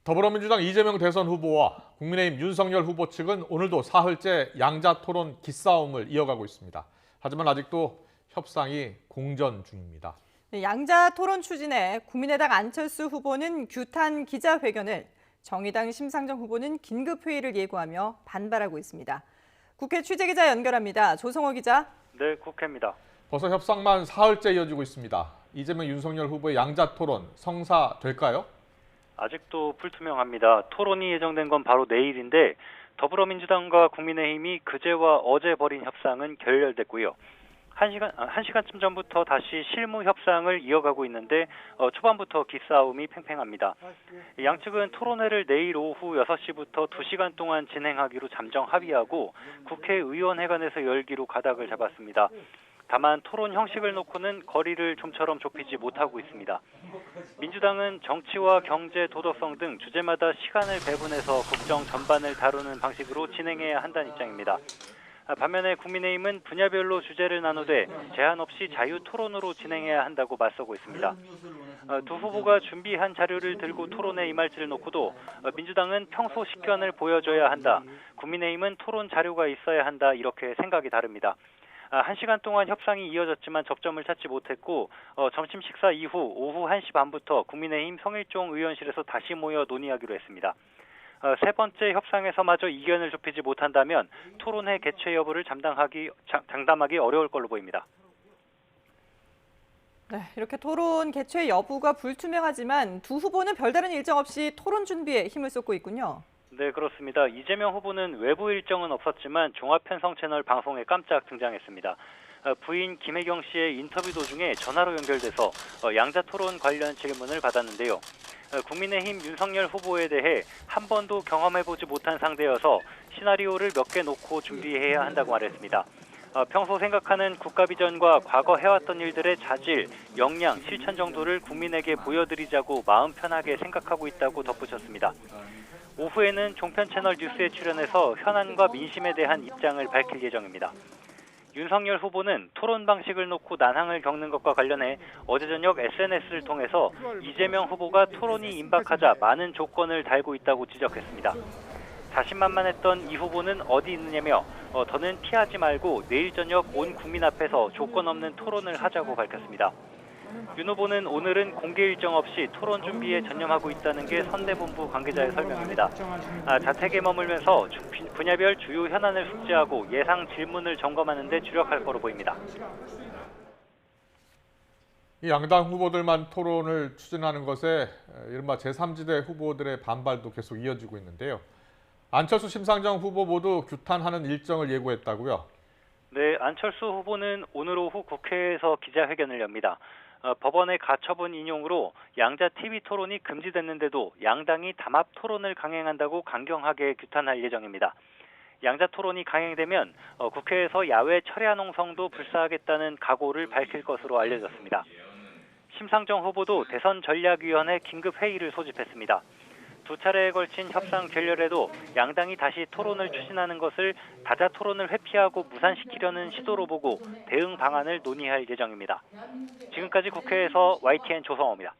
더불어민주당 이재명 대선 후보와 국민의힘 윤석열 후보 측은 오늘도 사흘째 양자 토론 기싸움을 이어가고 있습니다. 하지만 아직도 협상이 공전 중입니다. 양자 토론 추진에 국민의당 안철수 후보는 규탄 기자회견을, 정의당 심상정 후보는 긴급회의를 예고하며 반발하고 있습니다. 국회 취재기자 연결합니다. 조성호 기자. 네, 국회입니다. 벌써 협상만 사흘째 이어지고 있습니다. 이재명 윤석열 후보의 양자 토론 성사될까요? 아직도 불투명합니다. 토론이 예정된 건 바로 내일인데 더불어민주당과 국민의힘이 그제와 어제 벌인 협상은 결렬됐고요. 한 시간쯤 전부터 다시 실무 협상을 이어가고 있는데 초반부터 기싸움이 팽팽합니다. 양측은 토론회를 내일 오후 6시부터 2시간 동안 진행하기로 잠정 합의하고 국회의원회관에서 열기로 가닥을 잡았습니다. 다만 토론 형식을 놓고는 거리를 좀처럼 좁히지 못하고 있습니다. 민주당은 정치와 경제, 도덕성 등 주제마다 시간을 배분해서 국정 전반을 다루는 방식으로 진행해야 한다는 입장입니다. 반면에 국민의힘은 분야별로 주제를 나누되 제한 없이 자유 토론으로 진행해야 한다고 맞서고 있습니다. 두 후보가 준비한 자료를 들고 토론에 임할지를 놓고도 민주당은 평소 식견을 보여줘야 한다, 국민의힘은 토론 자료가 있어야 한다, 이렇게 생각이 다릅니다. 1시간 동안 협상이 이어졌지만 접점을 찾지 못했고 점심 식사 이후 오후 1시 반부터 국민의힘 성일종 의원실에서 다시 모여 논의하기로 했습니다. 세 번째 협상에서마저 이견을 좁히지 못한다면 토론회 개최 여부를 장담하기 어려울 걸로 보입니다. 네, 이렇게 토론 개최 여부가 불투명하지만 두 후보는 별다른 일정 없이 토론 준비에 힘을 쏟고 있군요. 네, 그렇습니다. 이재명 후보는 외부 일정은 없었지만 종합편성 채널 방송에 깜짝 등장했습니다. 부인 김혜경 씨의 인터뷰 도중에 전화로 연결돼서 양자 토론 관련 질문을 받았는데요. 국민의힘 윤석열 후보에 대해 한 번도 경험해보지 못한 상대여서 시나리오를 몇 개 놓고 준비해야 한다고 말했습니다. 평소 생각하는 국가 비전과 과거 해왔던 일들의 자질, 역량, 실천 정도를 국민에게 보여드리자고 마음 편하게 생각하고 있다고 덧붙였습니다. 오후에는 종편 채널 뉴스에 출연해서 현안과 민심에 대한 입장을 밝힐 예정입니다. 윤석열 후보는 토론 방식을 놓고 난항을 겪는 것과 관련해 어제 저녁 SNS를 통해서 이재명 후보가 토론이 임박하자 많은 조건을 달고 있다고 지적했습니다. 자신만만했던 이 후보는 어디 있느냐며 더는 피하지 말고 내일 저녁 온 국민 앞에서 조건 없는 토론을 하자고 밝혔습니다. 윤 후보는 오늘은 공개 일정 없이 토론 준비에 전념하고 있다는 게 선대본부 관계자의 설명입니다. 자택에 머물면서 분야별 주요 현안을 숙지하고 예상 질문을 점검하는 데 주력할 거로 보입니다. 이 양당 후보들만 토론을 추진하는 것에 이른바 제3지대 후보들의 반발도 계속 이어지고 있는데요. 안철수, 심상정 후보 모두 규탄하는 일정을 예고했다고요? 네, 안철수 후보는 오늘 오후 국회에서 기자회견을 엽니다. 법원의 가처분 인용으로 양자 TV 토론이 금지됐는데도 양당이 담합 토론을 강행한다고 강경하게 규탄할 예정입니다. 양자 토론이 강행되면 국회에서 야외 철야 농성도 불사하겠다는 각오를 밝힐 것으로 알려졌습니다. 심상정 후보도 대선 전략위원회 긴급 회의를 소집했습니다. 두 차례에 걸친 협상 결렬에도 양당이 다시 토론을 추진하는 것을 다자 토론을 회피하고 무산시키려는 시도로 보고 대응 방안을 논의할 예정입니다. 지금까지 국회에서 YTN 조성호입니다.